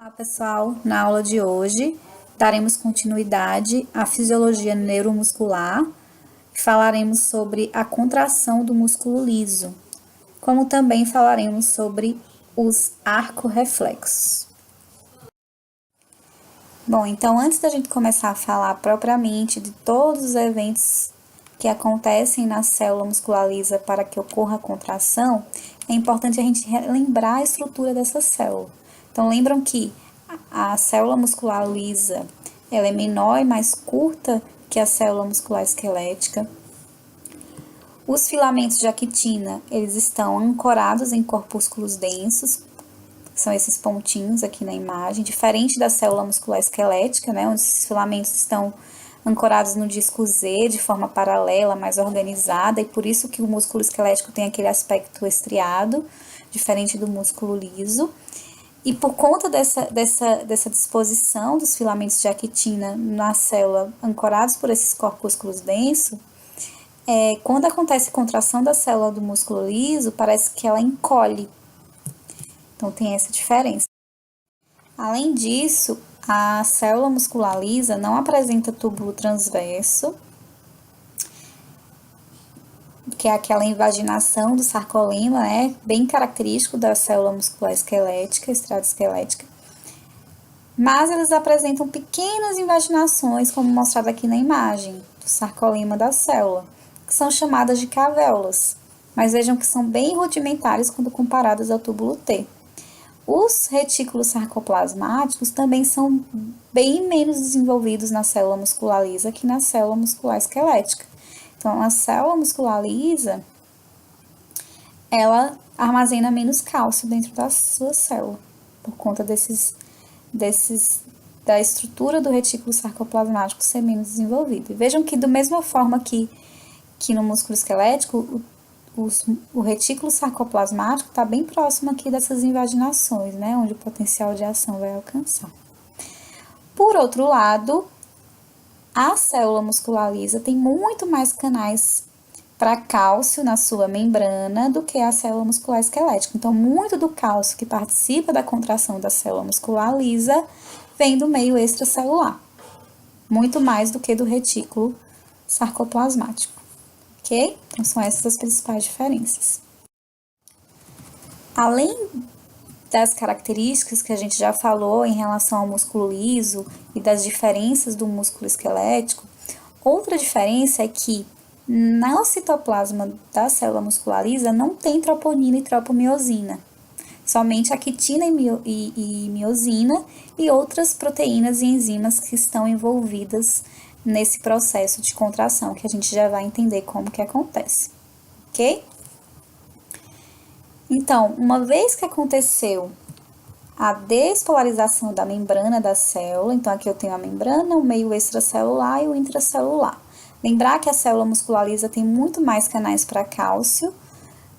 Olá, pessoal! Na aula de hoje, daremos continuidade à fisiologia neuromuscular e falaremos sobre a contração do músculo liso, como também falaremos sobre os arco-reflexos. Bom, então antes da gente começar a falar propriamente de todos os eventos que acontecem na célula muscular lisa para que ocorra a contração, é importante a gente lembrar a estrutura dessa célula. Então, lembram que a célula muscular lisa, ela é menor e mais curta que a célula muscular esquelética. Os filamentos de actina, eles estão ancorados em corpúsculos densos, que são esses pontinhos aqui na imagem, diferente da célula muscular esquelética, né, onde esses filamentos estão ancorados no disco Z de forma paralela, mais organizada, e por isso que o músculo esquelético tem aquele aspecto estriado, diferente do músculo liso. E por conta dessa disposição dos filamentos de actina na célula ancorados por esses corpúsculos densos, quando acontece contração da célula do músculo liso, parece que ela encolhe. Então, tem essa diferença. Além disso, a célula muscular lisa não apresenta túbulo transverso, que é aquela invaginação do sarcolema, né, bem característico da célula muscular esquelética, estriado-esquelética. Mas elas apresentam pequenas invaginações, como mostrado aqui na imagem, do sarcolema da célula, que são chamadas de cavéolas, mas vejam que são bem rudimentares quando comparadas ao túbulo T. Os retículos sarcoplasmáticos também são bem menos desenvolvidos na célula muscular lisa que na célula muscular esquelética. Então, a célula muscular lisa, ela armazena menos cálcio dentro da sua célula, por conta da estrutura do retículo sarcoplasmático ser menos desenvolvida. E vejam que, da mesma forma que no músculo esquelético, o retículo sarcoplasmático está bem próximo aqui dessas invaginações, né, onde o potencial de ação vai alcançar. Por outro lado, a célula muscular lisa tem muito mais canais para cálcio na sua membrana do que a célula muscular esquelética. Então, muito do cálcio que participa da contração da célula muscular lisa vem do meio extracelular, muito mais do que do retículo sarcoplasmático. Ok? Então, são essas as principais diferenças. Além das características que a gente já falou em relação ao músculo liso e das diferenças do músculo esquelético, outra diferença é que no citoplasma da célula muscular lisa não tem troponina e tropomiosina, somente a quitina e miosina e outras proteínas e enzimas que estão envolvidas nesse processo de contração, que a gente já vai entender como que acontece, ok? Então, uma vez que aconteceu a despolarização da membrana da célula, então aqui eu tenho a membrana, o meio extracelular e o intracelular. Lembrar que a célula muscular lisa tem muito mais canais para cálcio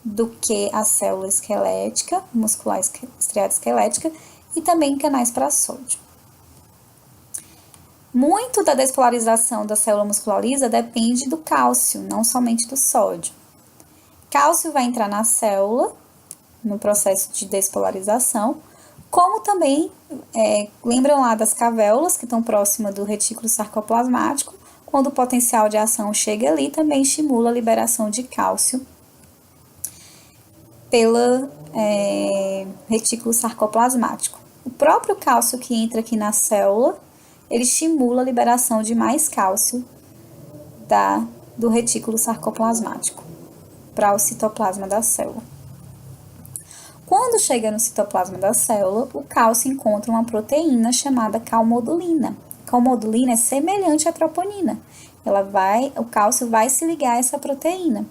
do que a célula esquelética, muscular estriada esquelética, e também canais para sódio. Muito da despolarização da célula muscular lisa depende do cálcio, não somente do sódio. Cálcio vai entrar na célula, no processo de despolarização, como também, lembram lá das cavéolas, que estão próximas do retículo sarcoplasmático, quando o potencial de ação chega ali, também estimula a liberação de cálcio pelo retículo sarcoplasmático. O próprio cálcio que entra aqui na célula, ele estimula a liberação de mais cálcio do retículo sarcoplasmático para o citoplasma da célula. Quando chega no citoplasma da célula, o cálcio encontra uma proteína chamada calmodulina. A calmodulina é semelhante à troponina. O cálcio vai se ligar a essa proteína.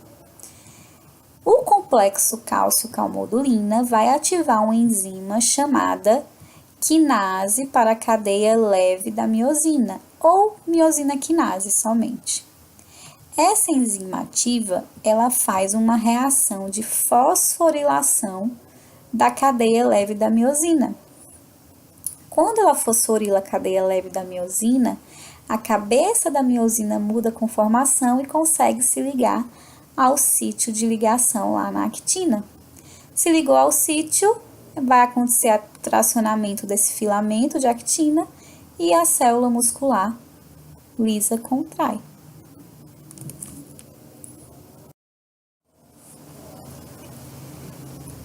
O complexo cálcio-calmodulina vai ativar uma enzima chamada quinase para a cadeia leve da miosina, ou miosina quinase somente. Essa enzima ativa, ela faz uma reação de fosforilação da cadeia leve da miosina. Quando ela fosforila a cadeia leve da miosina, a cabeça da miosina muda a conformação e consegue se ligar ao sítio de ligação lá na actina. Se ligou ao sítio, vai acontecer o tracionamento desse filamento de actina e a célula muscular lisa contrai.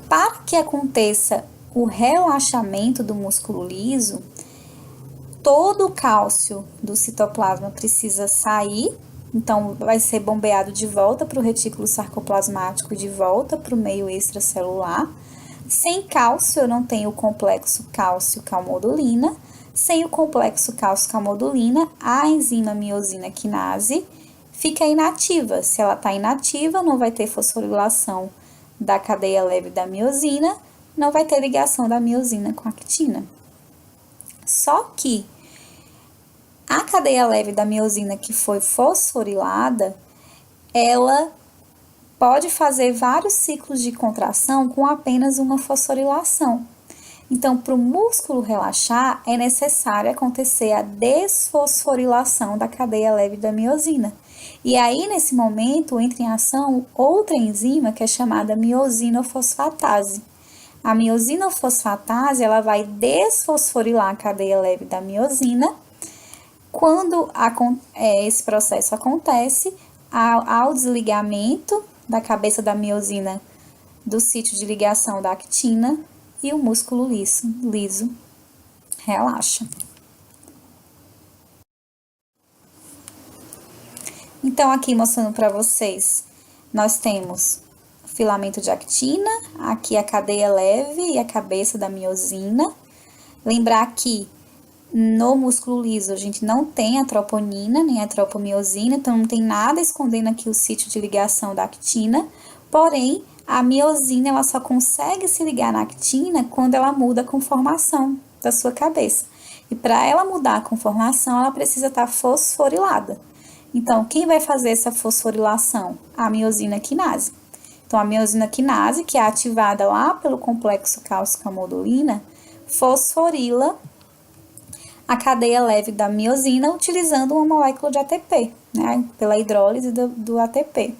Para que aconteça o relaxamento do músculo liso, todo o cálcio do citoplasma precisa sair, então vai ser bombeado de volta para o retículo sarcoplasmático, de volta para o meio extracelular. Sem cálcio, eu não tenho o complexo cálcio-calmodulina. Sem o complexo cálcio-calmodulina, a enzima miosina quinase fica inativa. Se ela está inativa, não vai ter fosforilação da cadeia leve da miosina, não vai ter ligação da miosina com a actina. Só que a cadeia leve da miosina que foi fosforilada, ela pode fazer vários ciclos de contração com apenas uma fosforilação. Então, para o músculo relaxar, é necessário acontecer a desfosforilação da cadeia leve da miosina. E aí, nesse momento, entra em ação outra enzima que é chamada miosinofosfatase. A miosinofosfatase, ela vai desfosforilar a cadeia leve da miosina. Quando esse processo acontece, ao desligamento da cabeça da miosina do sítio de ligação da actina e o músculo liso relaxa. Então, aqui mostrando para vocês, nós temos o filamento de actina, aqui a cadeia leve e a cabeça da miosina. Lembrar que no músculo liso a gente não tem a troponina nem a tropomiosina, então não tem nada escondendo aqui o sítio de ligação da actina, porém a miosina ela só consegue se ligar na actina quando ela muda a conformação da sua cabeça. E para ela mudar a conformação, ela precisa estar fosforilada. Então, quem vai fazer essa fosforilação? A miosina quinase. Então, a miosina quinase, que é ativada lá pelo complexo cálcio-calmodulina, fosforila a cadeia leve da miosina utilizando uma molécula de ATP, né, pela hidrólise do ATP.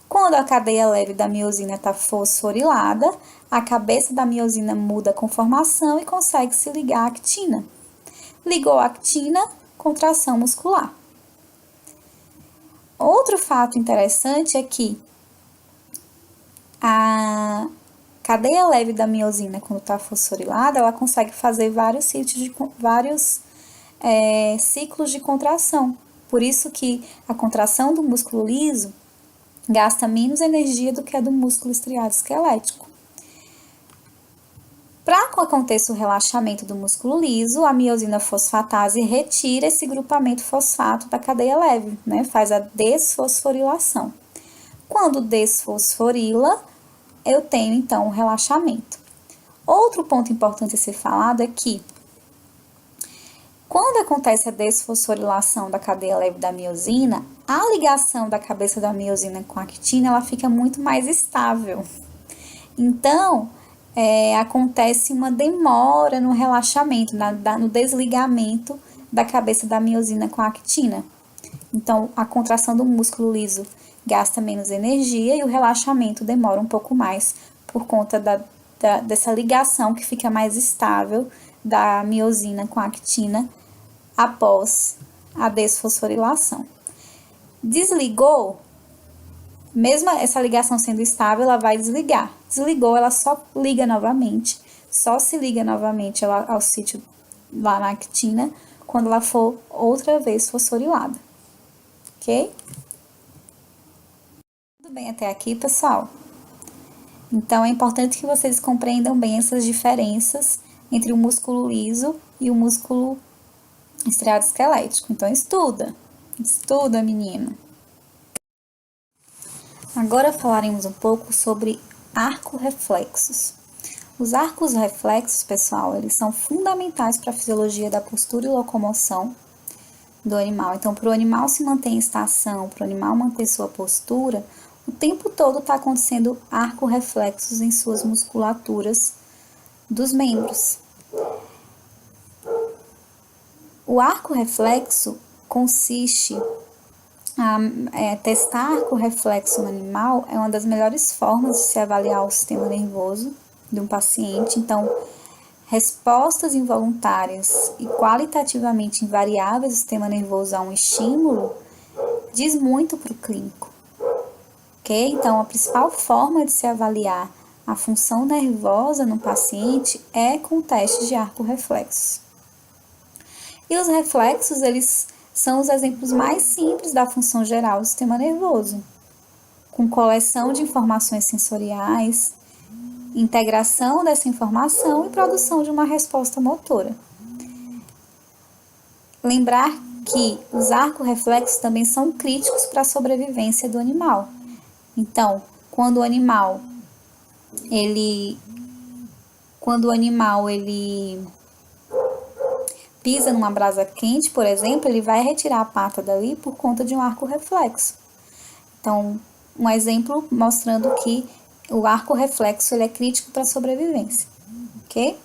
Quando a cadeia leve da miosina está fosforilada, a cabeça da miosina muda a conformação e consegue se ligar à actina. Ligou a actina, contração muscular. Outro fato interessante é que a cadeia leve da miosina, quando está fosforilada, ela consegue fazer vários ciclos de contração. Por isso que a contração do músculo liso gasta menos energia do que a do músculo estriado esquelético. Para que aconteça o relaxamento do músculo liso, a miosina fosfatase retira esse grupamento fosfato da cadeia leve, né? Faz a desfosforilação. Quando desfosforila, eu tenho então o relaxamento. Outro ponto importante a ser falado é que quando acontece a desfosforilação da cadeia leve da miosina, a ligação da cabeça da miosina com a actina, ela fica muito mais estável. Então, acontece uma demora no relaxamento, no desligamento da cabeça da miosina com a actina. Então, a contração do músculo liso gasta menos energia e o relaxamento demora um pouco mais por conta dessa ligação que fica mais estável da miosina com a actina após a desfosforilação. Desligou, mesmo essa ligação sendo estável, ela vai desligar. Desligou, ela só liga novamente, só se liga novamente ao sítio lá na actina quando ela for outra vez fosforilada, ok? Tudo bem até aqui, pessoal? Então, é importante que vocês compreendam bem essas diferenças entre o músculo liso e o músculo estriado esquelético. Então, estuda, menino. Agora falaremos um pouco sobre arco-reflexos. Os arcos reflexos, pessoal, eles são fundamentais para a fisiologia da postura e locomoção do animal. Então, para o animal se manter em estação, para o animal manter sua postura, o tempo todo está acontecendo arco-reflexos em suas musculaturas dos membros. O arco-reflexo consiste testar arco-reflexo no animal é uma das melhores formas de se avaliar o sistema nervoso, de um paciente. Então, respostas involuntárias e qualitativamente invariáveis do sistema nervoso a um estímulo diz muito para o clínico, ok? Então, a principal forma de se avaliar a função nervosa no paciente é com testes de arco-reflexos. E os reflexos, eles são os exemplos mais simples da função geral do sistema nervoso, com coleção de informações sensoriais, integração dessa informação e produção de uma resposta motora. Lembrar que os arco-reflexos também são críticos para a sobrevivência do animal. Então, quando o animal pisa numa brasa quente, por exemplo, ele vai retirar a pata dali por conta de um arco-reflexo. Então, um exemplo mostrando que o arco-reflexo ele é crítico para a sobrevivência, ok?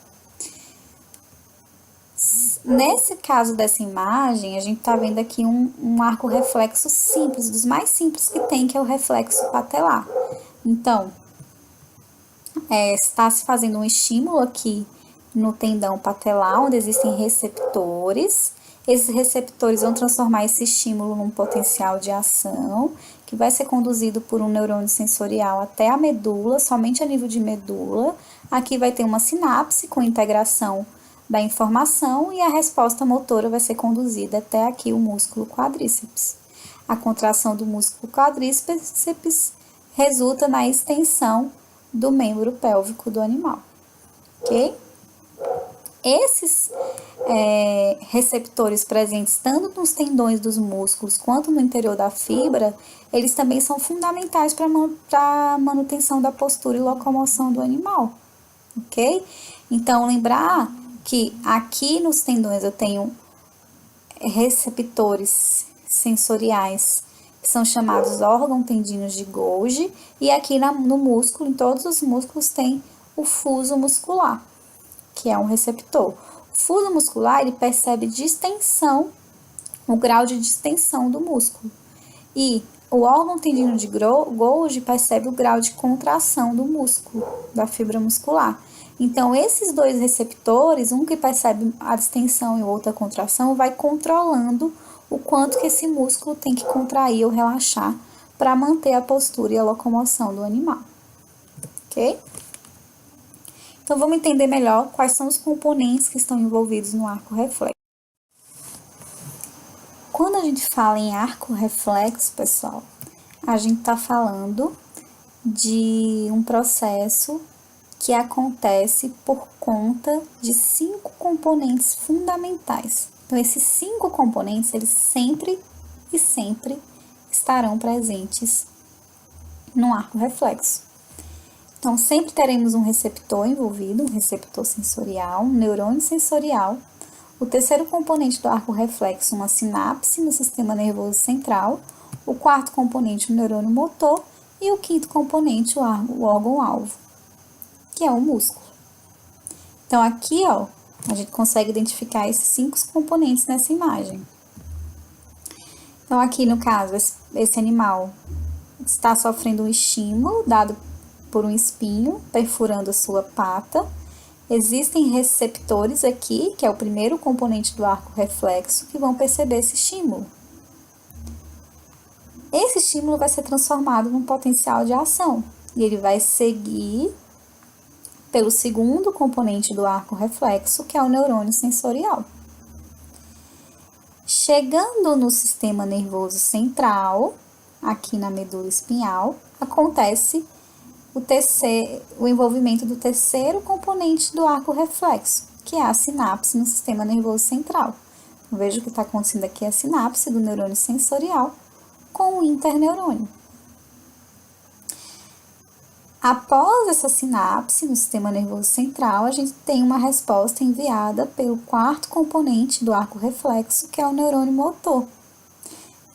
Nesse caso dessa imagem, a gente está vendo aqui um arco-reflexo simples, dos mais simples que tem, que é o reflexo patelar. Então, está se fazendo um estímulo aqui no tendão patelar, onde existem receptores. Esses receptores vão transformar esse estímulo num potencial de ação, que vai ser conduzido por um neurônio sensorial até a medula, somente a nível de medula. Aqui vai ter uma sinapse com integração da informação e a resposta motora vai ser conduzida até aqui o músculo quadríceps. A contração do músculo quadríceps resulta na extensão do membro pélvico do animal, ok? Esses receptores presentes tanto nos tendões dos músculos quanto no interior da fibra, eles também são fundamentais para a manutenção da postura e locomoção do animal, ok? Então, lembrar que aqui nos tendões eu tenho receptores sensoriais que são chamados órgãos tendinos de Golgi, e aqui no músculo, em todos os músculos, tem o fuso muscular, que é um receptor. O fuso muscular, ele percebe distensão, o grau de distensão do músculo, e o órgão tendino de Golgi percebe o grau de contração do músculo, da fibra muscular. Então, esses dois receptores, um que percebe a distensão e o outro a contração, vai controlando o quanto que esse músculo tem que contrair ou relaxar para manter a postura e a locomoção do animal, ok? Então, vamos entender melhor quais são os componentes que estão envolvidos no arco reflexo. Quando a gente fala em arco reflexo, pessoal, a gente está falando de um processo que acontece por conta de 5 componentes fundamentais. Então, esses 5 componentes, eles sempre estarão presentes no arco reflexo. Então, sempre teremos um receptor envolvido, um receptor sensorial, um neurônio sensorial. O terceiro componente do arco reflexo, uma sinapse no sistema nervoso central. O quarto componente, o neurônio motor. E o quinto componente, o órgão-alvo, que é o músculo. Então, aqui, ó, a gente consegue identificar esses 5 componentes nessa imagem. Então, aqui no caso, esse animal está sofrendo um estímulo dado por um espinho perfurando a sua pata. Existem receptores aqui, que é o primeiro componente do arco reflexo, que vão perceber esse estímulo. Esse estímulo vai ser transformado num potencial de ação, e ele vai seguir pelo segundo componente do arco reflexo, que é o neurônio sensorial. Chegando no sistema nervoso central, aqui na medula espinhal, acontece o envolvimento do terceiro componente do arco reflexo, que é a sinapse no sistema nervoso central. Então, veja que está acontecendo aqui a sinapse do neurônio sensorial com o interneurônio. Após essa sinapse no sistema nervoso central, a gente tem uma resposta enviada pelo quarto componente do arco reflexo, que é o neurônio motor.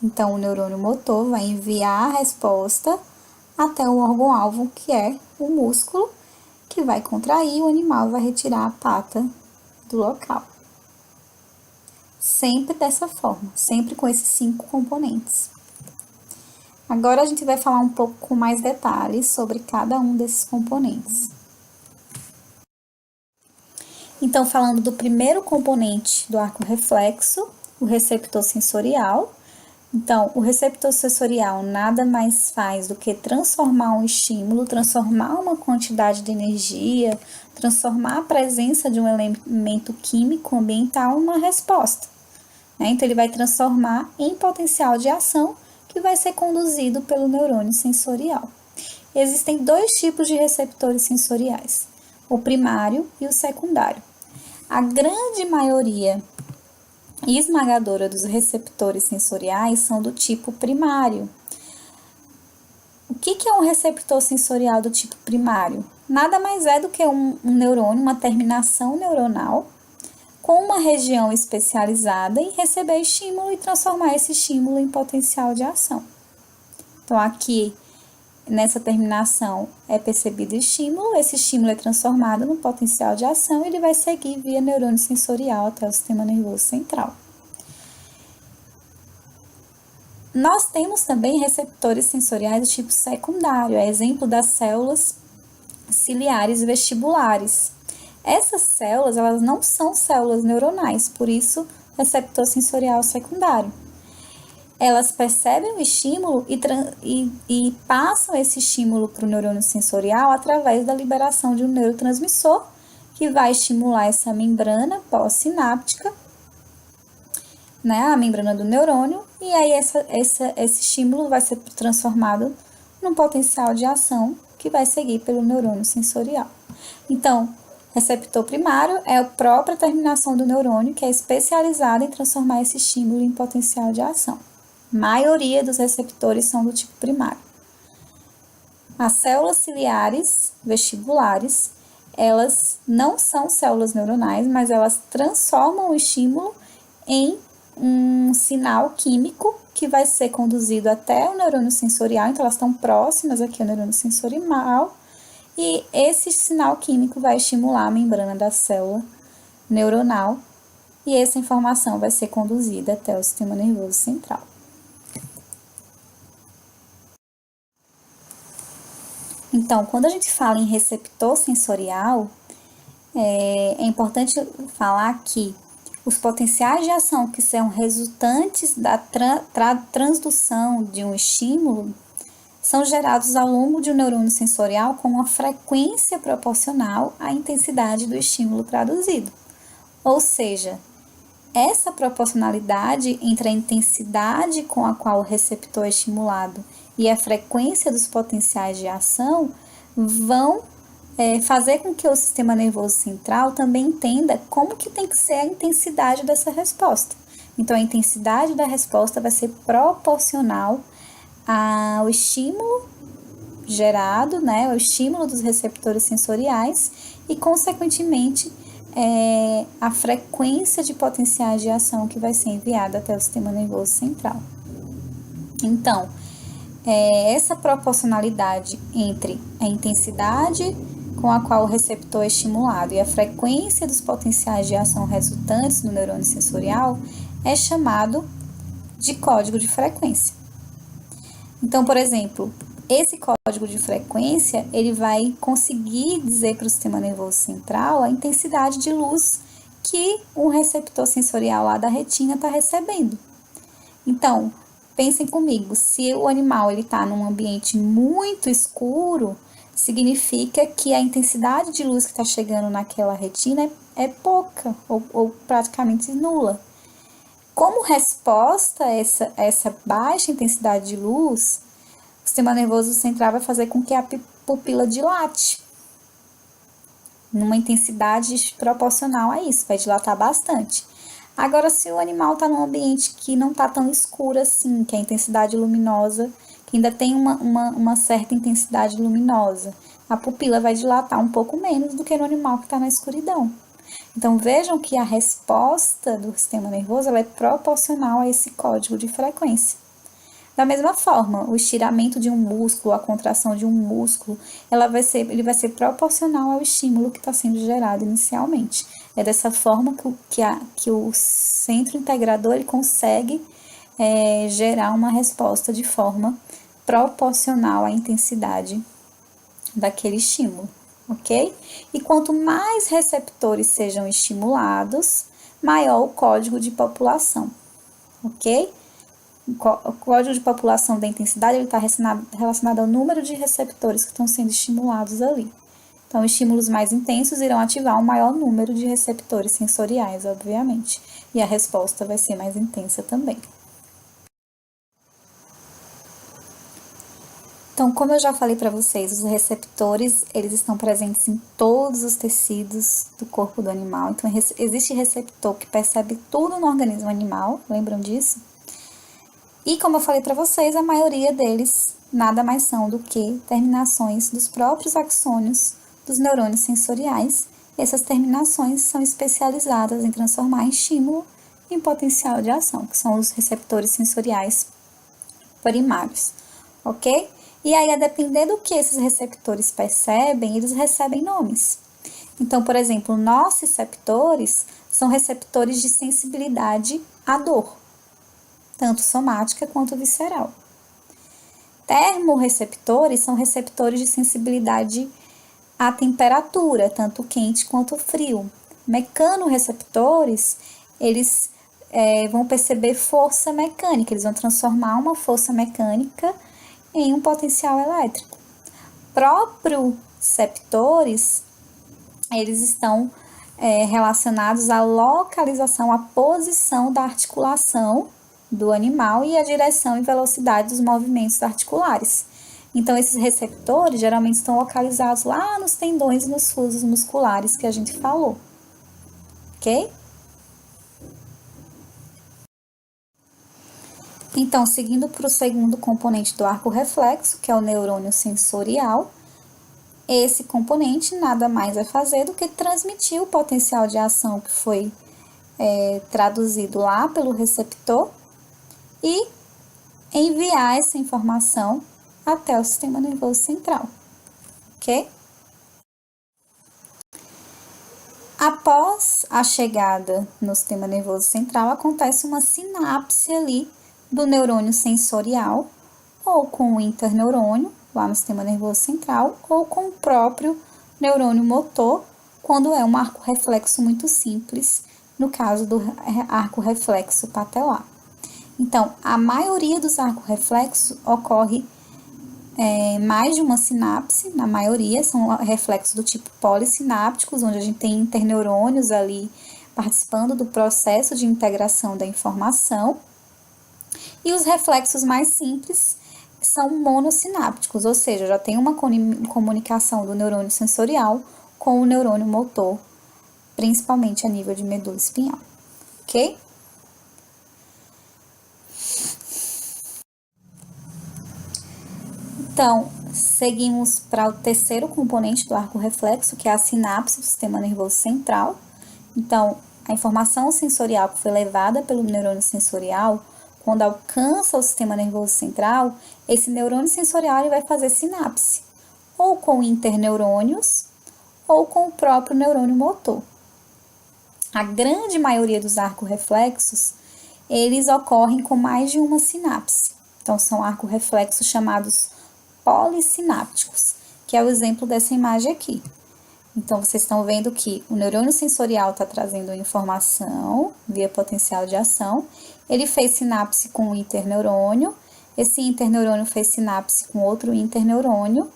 Então, o neurônio motor vai enviar a resposta até o órgão-alvo, que é o músculo, que vai contrair e o animal vai retirar a pata do local. Sempre dessa forma, sempre com esses 5 componentes. Agora a gente vai falar um pouco com mais detalhes sobre cada um desses componentes. Então, falando do primeiro componente do arco reflexo, o receptor sensorial. Então, o receptor sensorial nada mais faz do que transformar um estímulo, transformar uma quantidade de energia, transformar a presença de um elemento químico ambiental em uma resposta. Então, ele vai transformar em potencial de ação que vai ser conduzido pelo neurônio sensorial. Existem dois tipos de receptores sensoriais, o primário e o secundário. A grande maioria esmagadora dos receptores sensoriais são do tipo primário. O que é um receptor sensorial do tipo primário? Nada mais é do que um neurônio, uma terminação neuronal, com uma região especializada em receber estímulo e transformar esse estímulo em potencial de ação. Então, aqui, nessa terminação, é percebido estímulo, esse estímulo é transformado no potencial de ação e ele vai seguir via neurônio sensorial até o sistema nervoso central. Nós temos também receptores sensoriais do tipo secundário, é exemplo das células ciliares vestibulares. Essas células, elas não são células neuronais, por isso, receptor sensorial secundário. Elas percebem o estímulo e passam esse estímulo para o neurônio sensorial através da liberação de um neurotransmissor, que vai estimular essa membrana pós-sináptica, a membrana do neurônio, e aí esse estímulo vai ser transformado num potencial de ação que vai seguir pelo neurônio sensorial. Então, receptor primário é a própria terminação do neurônio que é especializada em transformar esse estímulo em potencial de ação. A maioria dos receptores são do tipo primário. As células ciliares vestibulares, elas não são células neuronais, mas elas transformam o estímulo em um sinal químico que vai ser conduzido até o neurônio sensorial, então elas estão próximas aqui ao neurônio sensorial, e esse sinal químico vai estimular a membrana da célula neuronal, e essa informação vai ser conduzida até o sistema nervoso central. Então, quando a gente fala em receptor sensorial, é importante falar que os potenciais de ação que são resultantes da transdução de um estímulo são gerados ao longo de um neurônio sensorial com uma frequência proporcional à intensidade do estímulo traduzido. Ou seja, essa proporcionalidade entre a intensidade com a qual o receptor é estimulado e a frequência dos potenciais de ação vão fazer com que o sistema nervoso central também entenda como que tem que ser a intensidade dessa resposta. Então, a intensidade da resposta vai ser proporcional ao estímulo gerado, o estímulo dos receptores sensoriais e, consequentemente, a frequência de potenciais de ação que vai ser enviada até o sistema nervoso central. Então, essa proporcionalidade entre a intensidade com a qual o receptor é estimulado e a frequência dos potenciais de ação resultantes no neurônio sensorial é chamado de código de frequência. Então, por exemplo, esse código de frequência, ele vai conseguir dizer para o sistema nervoso central a intensidade de luz que o receptor sensorial lá da retina está recebendo. Então, pensem comigo, se o animal está num ambiente muito escuro, significa que a intensidade de luz que está chegando naquela retina é pouca ou praticamente nula. Como resposta a essa baixa intensidade de luz, o sistema nervoso central vai fazer com que a pupila dilate numa intensidade proporcional a isso, vai dilatar bastante. Agora, se o animal está num ambiente que não está tão escuro assim, que a intensidade luminosa, que ainda tem uma certa intensidade luminosa, a pupila vai dilatar um pouco menos do que no animal que está na escuridão. Então, vejam que a resposta do sistema nervoso ela é proporcional a esse código de frequência. Da mesma forma, o estiramento de um músculo, a contração de um músculo, ele vai ser proporcional ao estímulo que está sendo gerado inicialmente. É dessa forma que o centro integrador ele consegue gerar uma resposta de forma proporcional à intensidade daquele estímulo, ok? E quanto mais receptores sejam estimulados, maior o código de população, ok? O código de população da intensidade está relacionado ao número de receptores que estão sendo estimulados ali. Então, estímulos mais intensos irão ativar um maior número de receptores sensoriais, obviamente, e a resposta vai ser mais intensa também. Então, como eu já falei para vocês, os receptores, eles estão presentes em todos os tecidos do corpo do animal. Então, existe receptor que percebe tudo no organismo animal, lembram disso? E como eu falei para vocês, a maioria deles nada mais são do que terminações dos próprios axônios dos neurônios sensoriais. Essas terminações são especializadas em transformar estímulo em potencial de ação, que são os receptores sensoriais primários, ok? E aí, a depender do que esses receptores percebem, eles recebem nomes. Então, por exemplo, nociceptores são receptores de sensibilidade à dor, tanto somática quanto visceral. Termorreceptores são receptores de sensibilidade à temperatura, tanto quente quanto frio. Mecanorreceptores, eles vão perceber força mecânica, eles vão transformar uma força mecânica em um potencial elétrico. Proprioceptores, eles estão relacionados à localização, à posição da articulação do animal e a direção e velocidade dos movimentos articulares. Então, esses receptores geralmente estão localizados lá nos tendões e nos fusos musculares que a gente falou, ok? Então, seguindo para o segundo componente do arco reflexo, que é o neurônio sensorial, esse componente nada mais vai fazer do que transmitir o potencial de ação que foi traduzido lá pelo receptor e enviar essa informação até o sistema nervoso central, ok? Após a chegada no sistema nervoso central, acontece uma sinapse ali do neurônio sensorial, ou com o interneurônio, lá no sistema nervoso central, ou com o próprio neurônio motor, quando é um arco reflexo muito simples, no caso do arco reflexo patelar. Então, a maioria dos arcos reflexos ocorre mais de uma sinapse, na maioria são reflexos do tipo polissinápticos, onde a gente tem interneurônios ali participando do processo de integração da informação. E os reflexos mais simples são monossinápticos, ou seja, já tem uma comunicação do neurônio sensorial com o neurônio motor, principalmente a nível de medula espinhal, ok? Então, seguimos para o terceiro componente do arco reflexo, que é a sinapse do sistema nervoso central. Então, a informação sensorial que foi levada pelo neurônio sensorial, quando alcança o sistema nervoso central, esse neurônio sensorial ele vai fazer sinapse, ou com interneurônios, ou com o próprio neurônio motor. A grande maioria dos arcos reflexos, eles ocorrem com mais de uma sinapse. Então, são arcos reflexos chamados polissinápticos, que é o exemplo dessa imagem aqui. Então, vocês estão vendo que o neurônio sensorial está trazendo informação via potencial de ação. Ele fez sinapse com um interneurônio, esse interneurônio fez sinapse com outro interneurônio,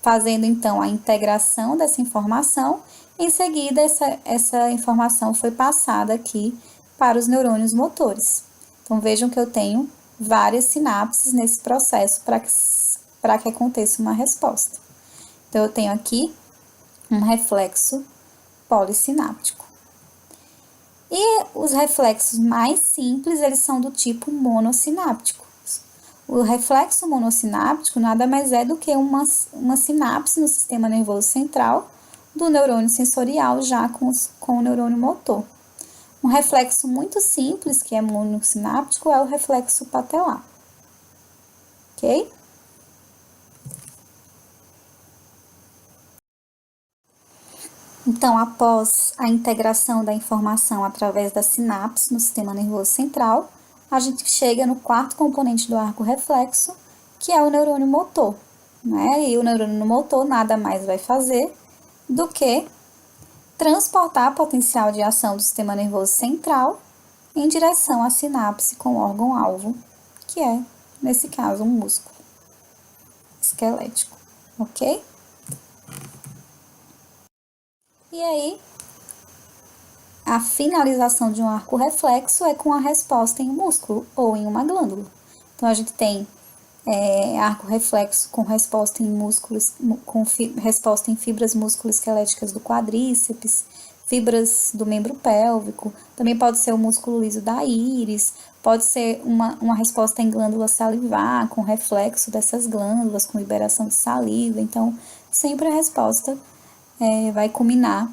fazendo então a integração dessa informação. Em seguida, essa informação foi passada aqui para os neurônios motores. Então, vejam que eu tenho várias sinapses nesse processo para que aconteça uma resposta. Então, eu tenho aqui um reflexo polissináptico. E os reflexos mais simples, eles são do tipo monossináptico. O reflexo monossináptico nada mais é do que uma sinapse no sistema nervoso central do neurônio sensorial já com o neurônio motor. Um reflexo muito simples, que é monossináptico, é o reflexo patelar. Ok? Então, após a integração da informação através da sinapse no sistema nervoso central, a gente chega no quarto componente do arco reflexo, que é o neurônio motor, né? E o neurônio motor nada mais vai fazer do que transportar potencial de ação do sistema nervoso central em direção à sinapse com o órgão-alvo, que é, nesse caso, um músculo esquelético, ok? E aí, a finalização de um arco reflexo é com a resposta em um músculo ou em uma glândula. Então, a gente tem arco reflexo com resposta em músculos, resposta em fibras musculoesqueléticas do quadríceps, fibras do membro pélvico, também pode ser o músculo liso da íris, pode ser uma resposta em glândula salivar, com reflexo dessas glândulas, com liberação de saliva. Então, sempre a resposta vai culminar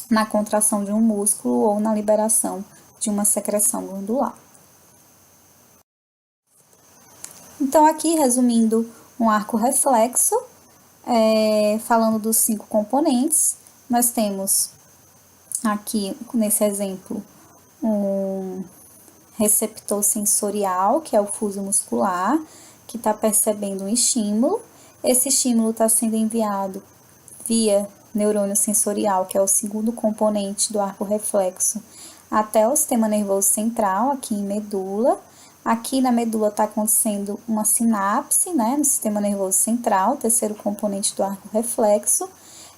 na contração de um músculo ou na liberação de uma secreção glandular. Então, aqui, resumindo um arco reflexo, falando dos 5 componentes, nós temos aqui, nesse exemplo, um receptor sensorial, que é o fuso muscular, que está percebendo um estímulo. Esse estímulo está sendo enviado via neurônio sensorial, que é o segundo componente do arco reflexo, até o sistema nervoso central, aqui em medula. Aqui na medula está acontecendo uma sinapse, né, no sistema nervoso central, terceiro componente do arco reflexo.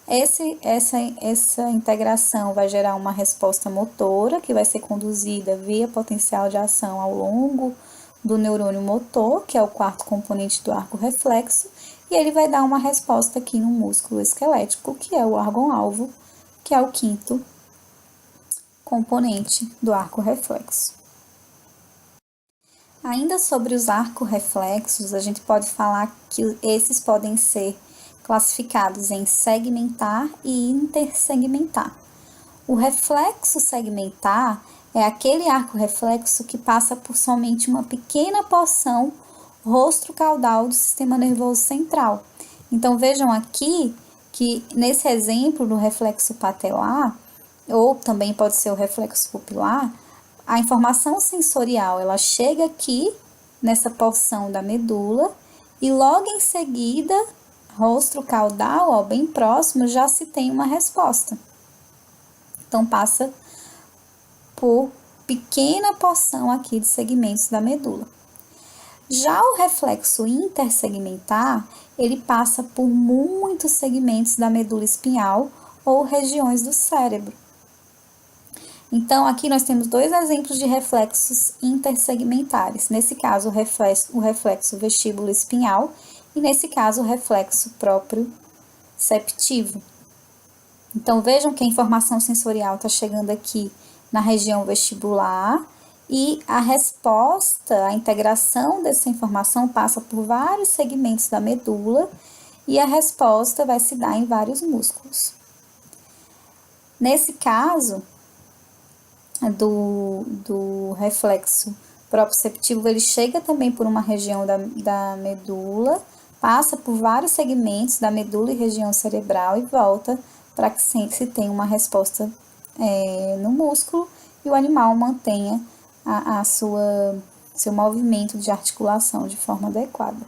Essa integração vai gerar uma resposta motora, que vai ser conduzida via potencial de ação ao longo do neurônio motor, que é o quarto componente do arco reflexo, e ele vai dar uma resposta aqui no músculo esquelético, que é o órgão-alvo, que é o quinto componente do arco reflexo. Ainda sobre os arco-reflexos, a gente pode falar que esses podem ser classificados em segmentar e intersegmentar. O reflexo segmentar é aquele arco-reflexo que passa por somente uma pequena porção rostro-caudal do sistema nervoso central. Então, vejam aqui que nesse exemplo do reflexo patelar, ou também pode ser o reflexo pupilar, a informação sensorial, ela chega aqui nessa porção da medula e logo em seguida, rostro caudal, ó, bem próximo, já se tem uma resposta. Então, passa por pequena porção aqui de segmentos da medula. Já o reflexo intersegmentar, ele passa por muitos segmentos da medula espinhal ou regiões do cérebro. Então, aqui nós temos 2 exemplos de reflexos intersegmentares. Nesse caso, o reflexo vestíbulo espinhal e, nesse caso, o reflexo próprio ceptivo. Então, vejam que a informação sensorial está chegando aqui na região vestibular e a resposta, a integração dessa informação passa por vários segmentos da medula e a resposta vai se dar em vários músculos. Nesse caso, do reflexo proprioceptivo, ele chega também por uma região da medula, passa por vários segmentos da medula e região cerebral e volta para que se tenha uma resposta no músculo e o animal mantenha seu movimento de articulação de forma adequada.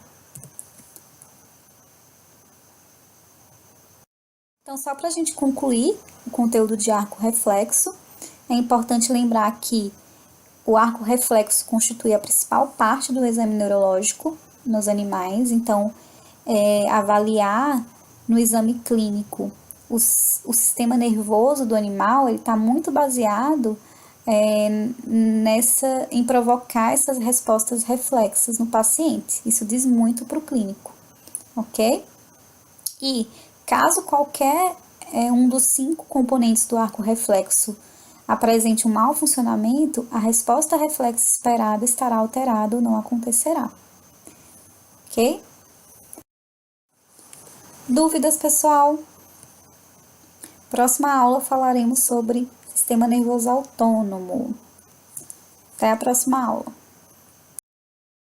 Então, só para a gente concluir o conteúdo de arco reflexo, é importante lembrar que o arco reflexo constitui a principal parte do exame neurológico nos animais. Então, avaliar no exame clínico o sistema nervoso do animal, ele está muito baseado em provocar essas respostas reflexas no paciente. Isso diz muito para o clínico, ok? E caso qualquer um dos 5 componentes do arco reflexo apresente um mau funcionamento, a resposta reflexa esperada estará alterada ou não acontecerá. Ok? Dúvidas, pessoal? Próxima aula falaremos sobre sistema nervoso autônomo. Até a próxima aula.